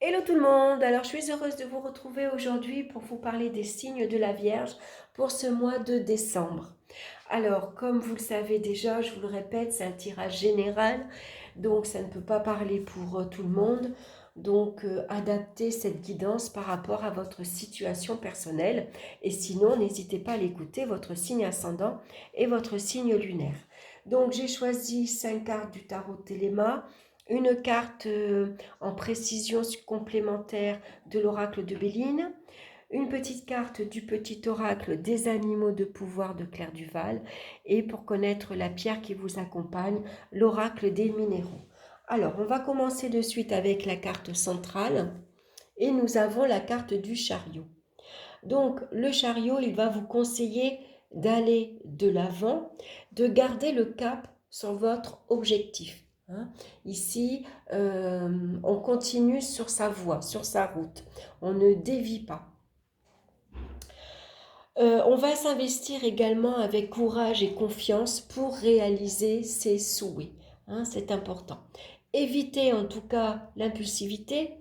Hello tout le monde, alors je suis heureuse de vous retrouver aujourd'hui pour vous parler des signes de la Vierge pour ce mois de décembre. Alors comme vous le savez déjà, je vous le répète, c'est un tirage général, donc ça ne peut pas parler pour tout le monde. Donc adaptez cette guidance par rapport à votre situation personnelle et sinon n'hésitez pas à l'écouter, votre signe ascendant et votre signe lunaire. Donc j'ai choisi 5 cartes du tarot de Téléma, une carte en précision complémentaire de l'oracle de Béline, une petite carte du petit oracle des animaux de pouvoir de Claire Duval et pour connaître la pierre qui vous accompagne, l'oracle des minéraux. Alors, on va commencer de suite avec la carte centrale et nous avons la carte du chariot. Donc, le chariot, il va vous conseiller d'aller de l'avant, de garder le cap sur votre objectif. Hein. Ici, on continue sur sa voie, sur sa route. On ne dévie pas. On va s'investir également avec courage et confiance pour réaliser ses souhaits. Hein, c'est important. Évitez en tout cas l'impulsivité.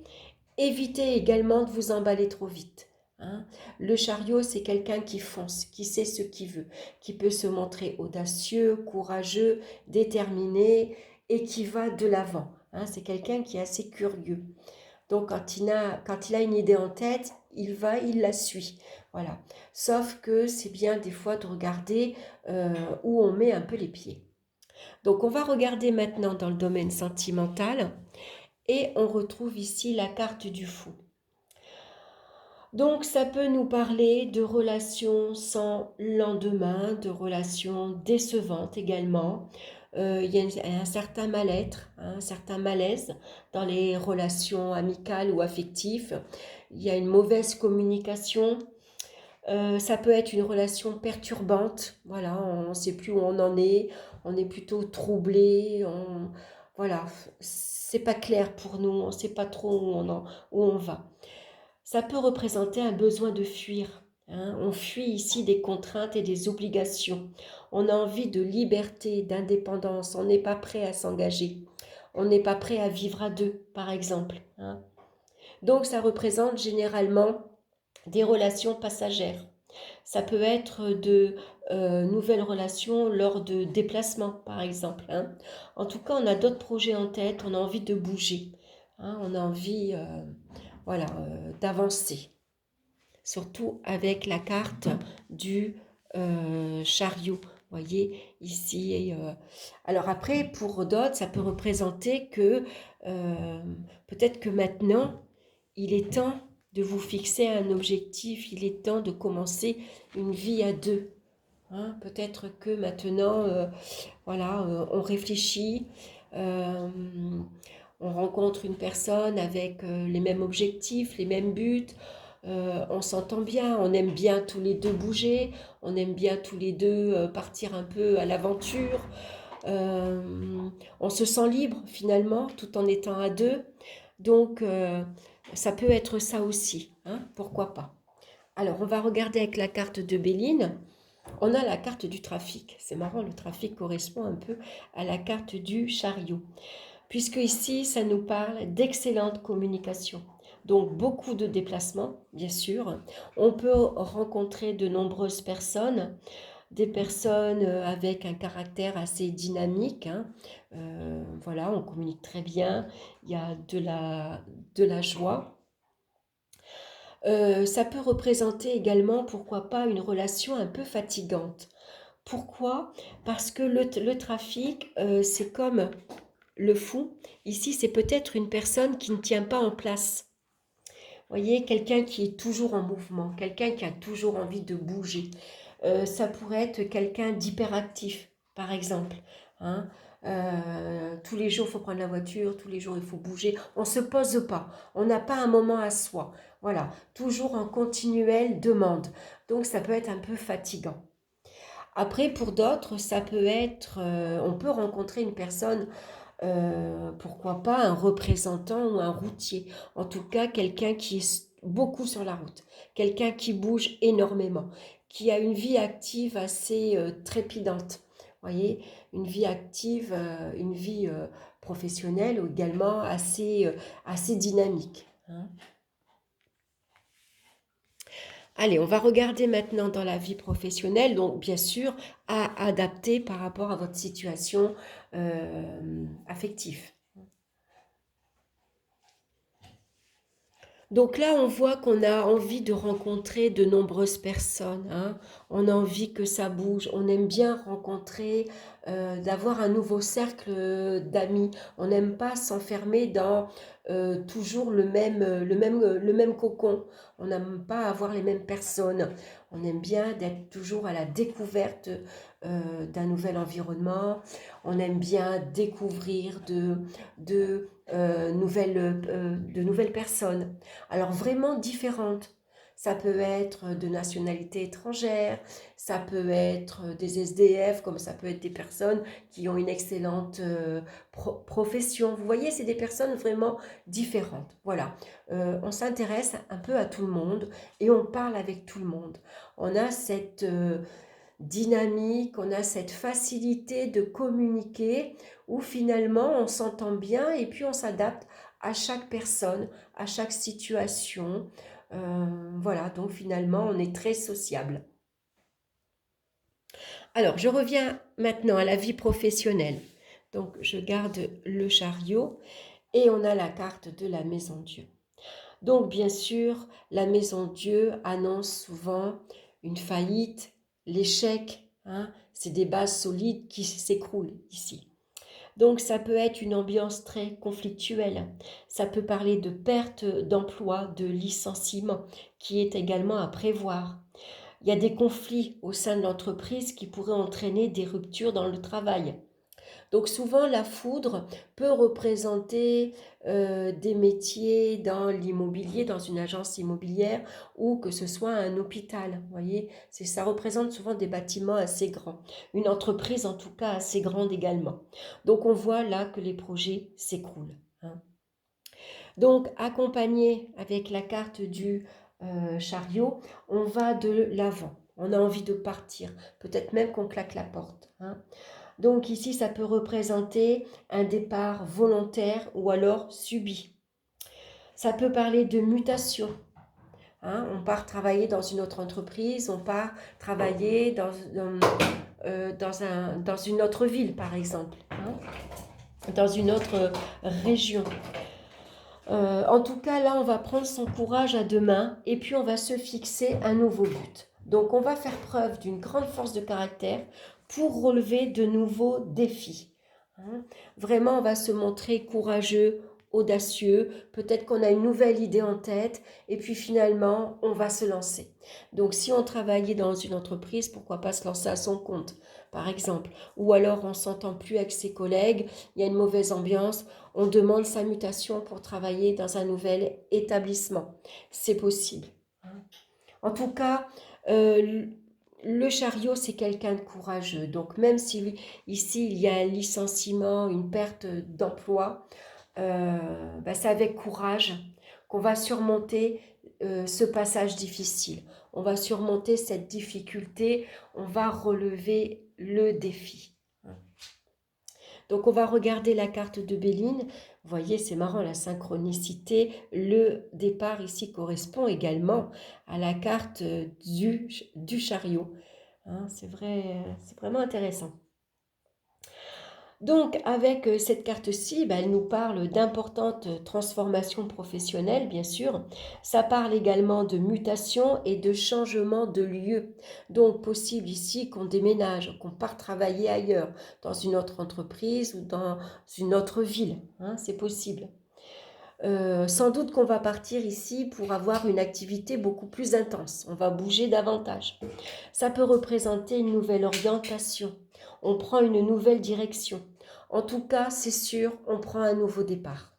Évitez également de vous emballer trop vite. Hein. Le chariot, c'est quelqu'un qui fonce, qui sait ce qu'il veut, qui peut se montrer audacieux, courageux, déterminé et qui va de l'avant. Hein. C'est quelqu'un qui est assez curieux. Donc quand il a une idée en tête, il la suit. Voilà. Sauf que c'est bien des fois de regarder où on met un peu les pieds. Donc on va regarder maintenant dans le domaine sentimental et on retrouve ici la carte du fou. Donc ça peut nous parler de relations sans lendemain, de relations décevantes également. Il y a un certain mal-être, un certain malaise dans les relations amicales ou affectives. Il y a une mauvaise communication. Ça peut être une relation perturbante. Voilà, on ne sait plus où on en est. On est plutôt troublé. Voilà, c'est pas clair pour nous. On ne sait pas trop où on va. Ça peut représenter un besoin de fuir. Hein. On fuit ici des contraintes et des obligations. On a envie de liberté, d'indépendance. On n'est pas prêt à s'engager. On n'est pas prêt à vivre à deux, par exemple. Hein. Donc ça représente généralement des relations passagères. Ça peut être de nouvelles relations lors de déplacements, par exemple. Hein. En tout cas, on a d'autres projets en tête, on a envie de bouger. Hein. On a envie d'avancer. Surtout avec la carte du chariot. Vous voyez ici. Alors après, pour d'autres, ça peut représenter que peut-être que maintenant, il est temps de vous fixer un objectif, il est temps de commencer une vie à deux. Hein, peut-être que maintenant, on réfléchit, euh, on rencontre une personne avec les mêmes objectifs, les mêmes buts, on s'entend bien, on aime bien tous les deux bouger, on aime bien tous les deux partir un peu à l'aventure, euh, on se sent libre finalement tout en étant à deux, donc ça peut être ça aussi, hein, pourquoi pas. Alors on va regarder avec la carte de Béline. On a la carte du trafic. C'est marrant, le trafic correspond un peu à la carte du chariot. Puisque ici, ça nous parle d'excellente communication. Donc beaucoup de déplacements, bien sûr. On peut rencontrer de nombreuses personnes, des personnes avec un caractère assez dynamique. Hein. Voilà, on communique très bien. Il y a de la joie. Ça peut représenter également, pourquoi pas, une relation un peu fatigante. Pourquoi? Parce que le trafic, c'est comme le fou. Ici, c'est peut-être une personne qui ne tient pas en place. Vous voyez, quelqu'un qui est toujours en mouvement, quelqu'un qui a toujours envie de bouger. Ça pourrait être quelqu'un d'hyperactif, par exemple. Hein. Tous les jours, il faut prendre la voiture, tous les jours, il faut bouger. On ne se pose pas, on n'a pas un moment à soi. Voilà, toujours en continuelle demande. Donc, ça peut être un peu fatigant. Après, pour d'autres, ça peut être, on peut rencontrer une personne, pourquoi pas un représentant ou un routier. En tout cas, quelqu'un qui est beaucoup sur la route, quelqu'un qui bouge énormément, qui a une vie active assez trépidante. Vous voyez, une vie active, une vie professionnelle également assez dynamique. hein. Allez, on va regarder maintenant dans la vie professionnelle, donc bien sûr à adapter par rapport à votre situation affective. Donc là, on voit qu'on a envie de rencontrer de nombreuses personnes, hein. On a envie que ça bouge. On aime bien rencontrer, d'avoir un nouveau cercle d'amis. On n'aime pas s'enfermer dans toujours le même cocon. On n'aime pas avoir les mêmes personnes. On aime bien d'être toujours à la découverte d'un nouvel environnement. On aime bien découvrir de nouvelles personnes. Alors vraiment différentes. Ça peut être de nationalité étrangère, ça peut être des SDF, comme ça peut être des personnes qui ont une excellente profession. Vous voyez, c'est des personnes vraiment différentes. Voilà, on s'intéresse un peu à tout le monde et on parle avec tout le monde. On a cette dynamique, on a cette facilité de communiquer où finalement on s'entend bien et puis on s'adapte à chaque personne, à chaque situation. Voilà, donc finalement on est très sociable. Alors, je reviens maintenant à la vie professionnelle. Donc, je garde le chariot et on a la carte de la maison Dieu. Donc, bien sûr, la maison Dieu annonce souvent une faillite, l'échec, hein, c'est des bases solides qui s'écroulent ici. Donc, ça peut être une ambiance très conflictuelle. Ça peut parler de perte d'emploi, de licenciement, qui est également à prévoir. Il y a des conflits au sein de l'entreprise qui pourraient entraîner des ruptures dans le travail. Donc souvent, la foudre peut représenter des métiers dans l'immobilier, dans une agence immobilière ou que ce soit un hôpital. Vous voyez, ça représente souvent des bâtiments assez grands. Une entreprise en tout cas assez grande également. Donc on voit là que les projets s'écroulent, hein. Donc accompagné avec la carte du chariot, on va de l'avant. On a envie de partir. Peut-être même qu'on claque la porte, hein. Donc ici, ça peut représenter un départ volontaire ou alors subi. Ça peut parler de mutation, hein. On part travailler dans une autre entreprise, on part travailler dans une autre ville, par exemple, hein, dans une autre région. En tout cas, là, on va prendre son courage à deux mains et puis on va se fixer un nouveau but. Donc, on va faire preuve d'une grande force de caractère pour relever de nouveaux défis, hein. Vraiment, on va se montrer courageux, audacieux. Peut-être qu'on a une nouvelle idée en tête et puis finalement, on va se lancer. Donc, si on travaillait dans une entreprise, pourquoi pas se lancer à son compte, par exemple. Ou alors, on s'entend plus avec ses collègues, il y a une mauvaise ambiance, on demande sa mutation pour travailler dans un nouvel établissement. C'est possible. En tout cas, le chariot, c'est quelqu'un de courageux. Donc, même si ici, il y a un licenciement, une perte d'emploi, c'est avec courage qu'on va surmonter ce passage difficile. On va surmonter cette difficulté, on va relever le défi. Donc on va regarder la carte de Béline. Vous voyez, c'est marrant, la synchronicité. Le départ ici correspond également à la carte du chariot, hein, c'est vraiment intéressant. Donc, avec cette carte-ci, elle nous parle d'importantes transformations professionnelles, bien sûr. Ça parle également de mutation et de changement de lieu. Donc, possible ici qu'on déménage, qu'on parte travailler ailleurs, dans une autre entreprise ou dans une autre ville, hein, c'est possible. Sans doute qu'on va partir ici pour avoir une activité beaucoup plus intense. On va bouger davantage. Ça peut représenter une nouvelle orientation. On prend une nouvelle direction. En tout cas, c'est sûr, on prend un nouveau départ.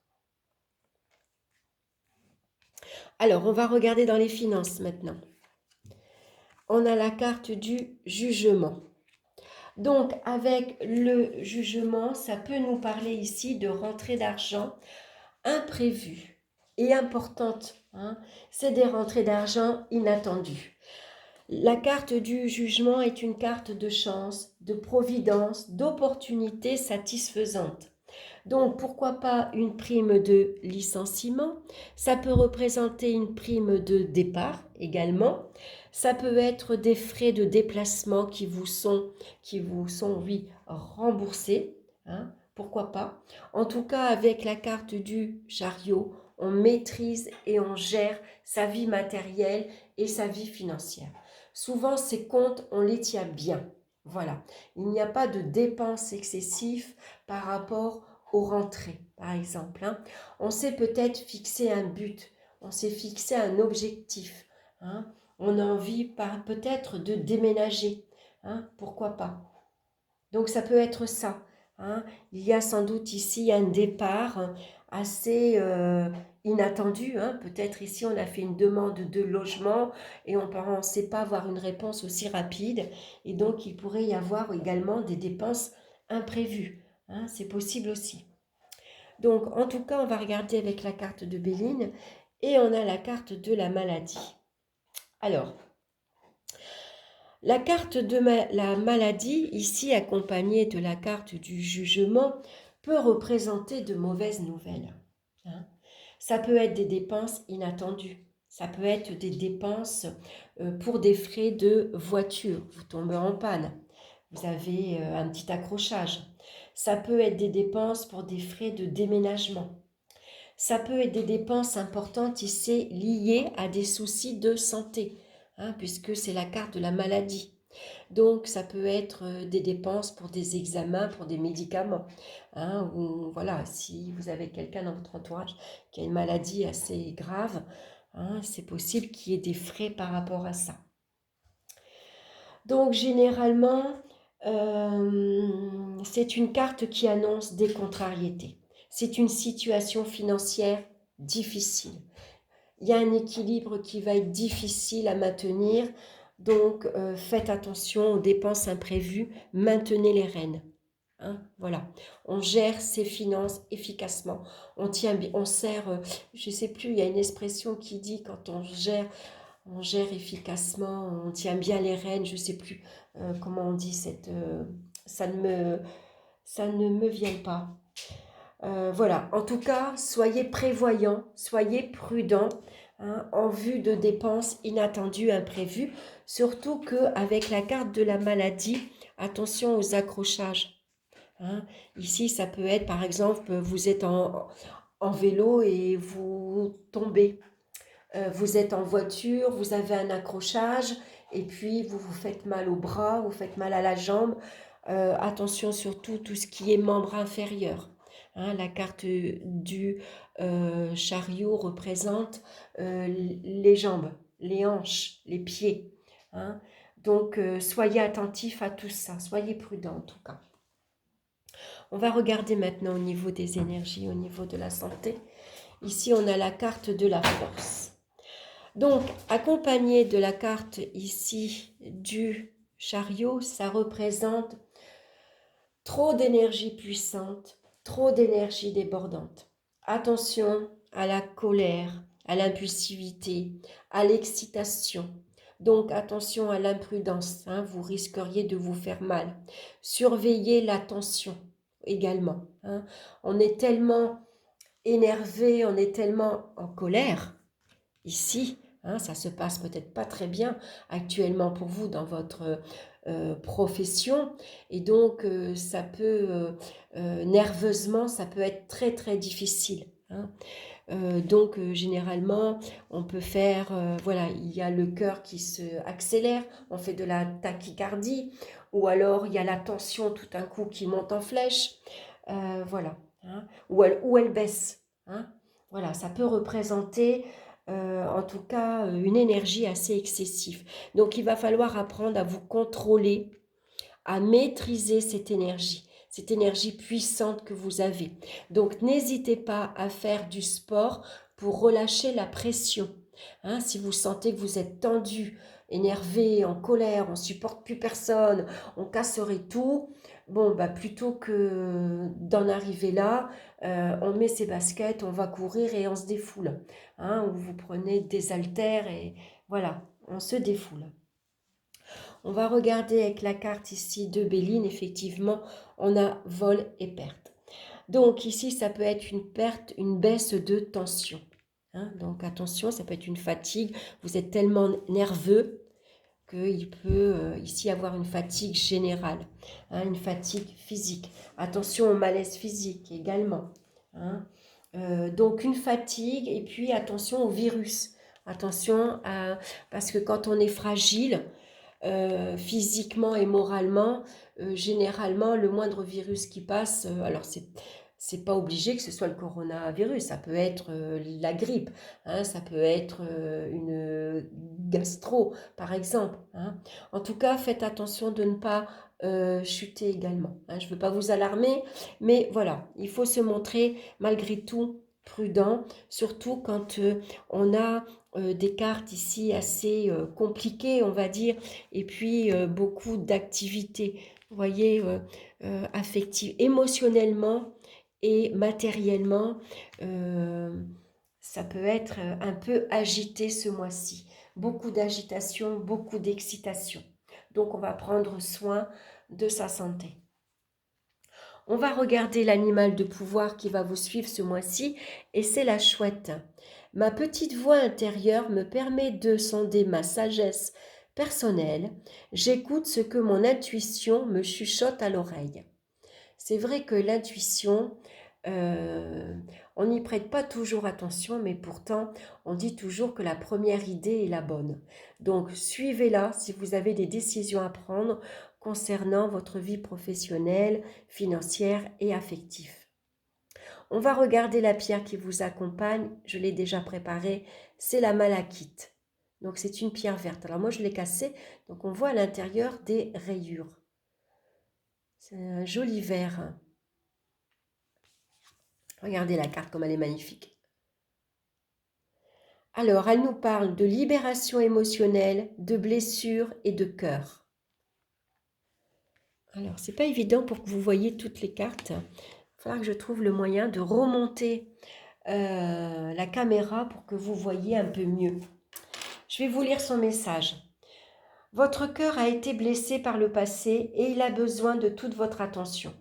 Alors, on va regarder dans les finances maintenant. On a la carte du jugement. Donc, avec le jugement, ça peut nous parler ici de rentrée d'argent imprévues et importantes, hein. C'est des rentrées d'argent inattendues. La carte du jugement est une carte de chance, de providence, d'opportunités satisfaisantes. Donc, pourquoi pas une prime de licenciement? Ça peut représenter une prime de départ également. Ça peut être des frais de déplacement qui vous sont, oui, remboursés. Hein, pourquoi pas? En tout cas, avec la carte du chariot, on maîtrise et on gère sa vie matérielle et sa vie financière. Souvent, ces comptes, on les tient bien. Voilà. Il n'y a pas de dépenses excessives par rapport aux rentrées, par exemple. Hein. On s'est peut-être fixé un but, on s'est fixé un objectif. Hein. On a envie peut-être de déménager. Hein. Pourquoi pas? Donc ça peut être ça. Hein. Il y a sans doute ici un départ assez inattendu. Hein. Peut-être ici on a fait une demande de logement et on ne pensait pas avoir une réponse aussi rapide. Et donc il pourrait y avoir également des dépenses imprévues. Hein. C'est possible aussi. Donc en tout cas on va regarder avec la carte de Béline et on a la carte de la maladie. Alors, la carte de la maladie, ici accompagnée de la carte du jugement, peut représenter de mauvaises nouvelles. Hein. Ça peut être des dépenses inattendues. Ça peut être des dépenses pour des frais de voiture. Vous tombez en panne. Vous avez un petit accrochage. Ça peut être des dépenses pour des frais de déménagement. Ça peut être des dépenses importantes ici liées à des soucis de santé, hein, puisque c'est la carte de la maladie. Donc, ça peut être des dépenses pour des examens, pour des médicaments. Hein, ou voilà, si vous avez quelqu'un dans votre entourage qui a une maladie assez grave, hein, c'est possible qu'il y ait des frais par rapport à ça. Donc, généralement, c'est une carte qui annonce des contrariétés. C'est une situation financière difficile. Il y a un équilibre qui va être difficile à maintenir. Donc, faites attention aux dépenses imprévues, maintenez les rênes. Hein, voilà, on gère ses finances efficacement. On sert, je ne sais plus, il y a une expression qui dit quand on gère efficacement, on tient bien les rênes, je ne sais plus comment on dit ça ne me vient pas. Voilà, en tout cas, soyez prévoyants, soyez prudents hein, en vue de dépenses inattendues, imprévues, surtout qu'avec la carte de la maladie, attention aux accrochages. Hein. Ici, ça peut être, par exemple, vous êtes en vélo et vous tombez. Vous êtes en voiture, vous avez un accrochage et puis vous vous faites mal au bras, vous faites mal à la jambe. Attention surtout tout ce qui est membre inférieur. Hein, la carte du chariot représente les jambes, les hanches, les pieds. Hein. Donc, soyez attentifs à tout ça, soyez prudents en tout cas. On va regarder maintenant au niveau des énergies, au niveau de la santé. Ici, on a la carte de la force. Donc, accompagné de la carte ici du chariot, ça représente trop d'énergie puissante, trop d'énergie débordante. Attention à la colère, à l'impulsivité, à l'excitation. Donc attention à l'imprudence, hein, vous risqueriez de vous faire mal. Surveillez la tension également. Hein. On est tellement énervé, on est tellement en colère ici. Hein, ça se passe peut-être pas très bien actuellement pour vous dans votre profession et donc ça peut nerveusement ça peut être très très difficile. Hein. Donc généralement on peut faire voilà, il y a le cœur qui se accélère, on fait de la tachycardie ou alors il y a la tension tout d'un coup qui monte en flèche, voilà. Hein. Ou elle baisse. Hein. Voilà, ça peut représenter en tout cas une énergie assez excessive. Donc il va falloir apprendre à vous contrôler, à maîtriser cette énergie puissante que vous avez. Donc n'hésitez pas à faire du sport pour relâcher la pression. Hein, si vous sentez que vous êtes tendu, énervé, en colère, on ne supporte plus personne, on casserait tout, bon, bah, plutôt que d'en arriver là, on met ses baskets, on va courir et on se défoule. Hein, ou vous prenez des haltères et voilà, on se défoule. On va regarder avec la carte ici de Béline, effectivement, on a vol et perte. Donc ici, ça peut être une perte, une baisse de tension. Hein. Donc attention, ça peut être une fatigue. Vous êtes tellement nerveux qu'il peut ici avoir une fatigue générale, hein, une fatigue physique. Attention au malaise physique également. Hein. Donc une fatigue et puis attention au virus. Attention parce que quand on est fragile, physiquement et moralement, généralement, le moindre virus qui passe, alors c'est pas obligé que ce soit le coronavirus, ça peut être la grippe, hein, ça peut être une gastro, par exemple. Hein. En tout cas, faites attention de ne pas chuter également. Hein. Je ne veux pas vous alarmer, mais voilà, il faut se montrer malgré tout prudent, surtout quand on a des cartes ici assez compliquées, on va dire, et puis beaucoup d'activités, vous voyez, affectives, émotionnellement et matériellement, ça peut être un peu agité ce mois-ci. Beaucoup d'agitation, beaucoup d'excitation. Donc on va prendre soin de sa santé. On va regarder l'animal de pouvoir qui va vous suivre ce mois-ci et c'est la chouette. Ma petite voix intérieure me permet de sonder ma sagesse personnelle. J'écoute ce que mon intuition me chuchote à l'oreille. C'est vrai que l'intuition, on n'y prête pas toujours attention, mais pourtant, on dit toujours que la première idée est la bonne. Donc, suivez-la si vous avez des décisions à prendre concernant votre vie professionnelle, financière et affective. On va regarder la pierre qui vous accompagne, je l'ai déjà préparée, c'est la malachite. Donc, c'est une pierre verte. Alors, moi, je l'ai cassée, donc on voit à l'intérieur des rayures. C'est un joli vert. Regardez la carte comme elle est magnifique. Alors, elle nous parle de libération émotionnelle, de blessures et de cœur. Alors, c'est pas évident pour que vous voyez toutes les cartes. Il va falloir que je trouve le moyen de remonter la caméra pour que vous voyez un peu mieux. Je vais vous lire son message. Votre cœur a été blessé par le passé et il a besoin de toute votre attention.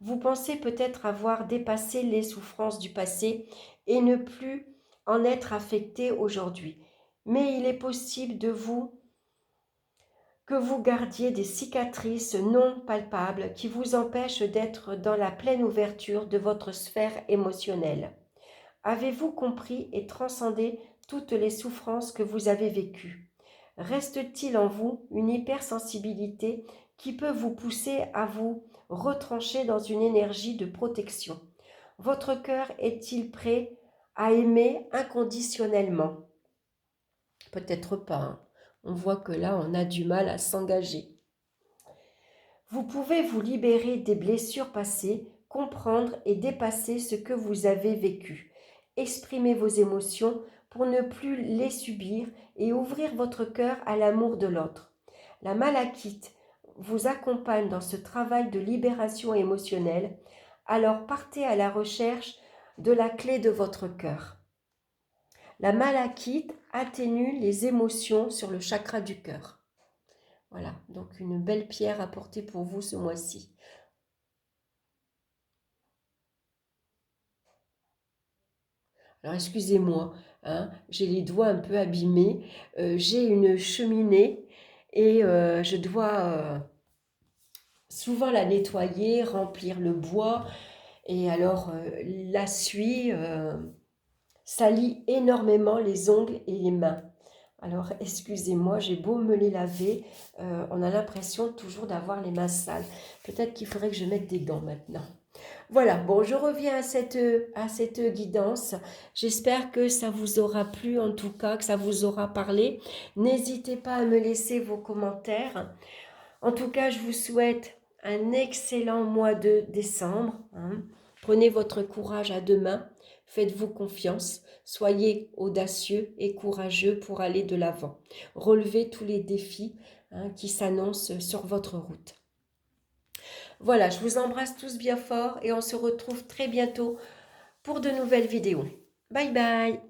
Vous pensez peut-être avoir dépassé les souffrances du passé et ne plus en être affecté aujourd'hui. Mais il est possible que vous gardiez des cicatrices non palpables qui vous empêchent d'être dans la pleine ouverture de votre sphère émotionnelle. Avez-vous compris et transcendé toutes les souffrances que vous avez vécues? Reste-t-il en vous une hypersensibilité qui peut vous pousser à vous retrancher dans une énergie de protection? Votre cœur est-il prêt à aimer inconditionnellement? Peut-être pas. Hein. On voit que là, on a du mal à s'engager. Vous pouvez vous libérer des blessures passées, comprendre et dépasser ce que vous avez vécu. Exprimez vos émotions pour ne plus les subir et ouvrir votre cœur à l'amour de l'autre. La malachite vous accompagne dans ce travail de libération émotionnelle, alors partez à la recherche de la clé de votre cœur. La malachite atténue les émotions sur le chakra du cœur. Voilà, donc une belle pierre à porter pour vous ce mois-ci. Alors excusez-moi, hein, j'ai les doigts un peu abîmés. J'ai une cheminée et je dois souvent la nettoyer, remplir le bois. Et alors la suie salit énormément les ongles et les mains. Alors, excusez-moi, j'ai beau me les laver, on a l'impression toujours d'avoir les mains sales. Peut-être qu'il faudrait que je mette des gants maintenant. Voilà, bon, je reviens à cette guidance. J'espère que ça vous aura plu, en tout cas, que ça vous aura parlé. N'hésitez pas à me laisser vos commentaires. En tout cas, je vous souhaite un excellent mois de décembre. Hein. Prenez votre courage à deux mains. Faites-vous confiance, soyez audacieux et courageux pour aller de l'avant. Relevez tous les défis qui s'annoncent sur votre route. Voilà, je vous embrasse tous bien fort et on se retrouve très bientôt pour de nouvelles vidéos. Bye bye!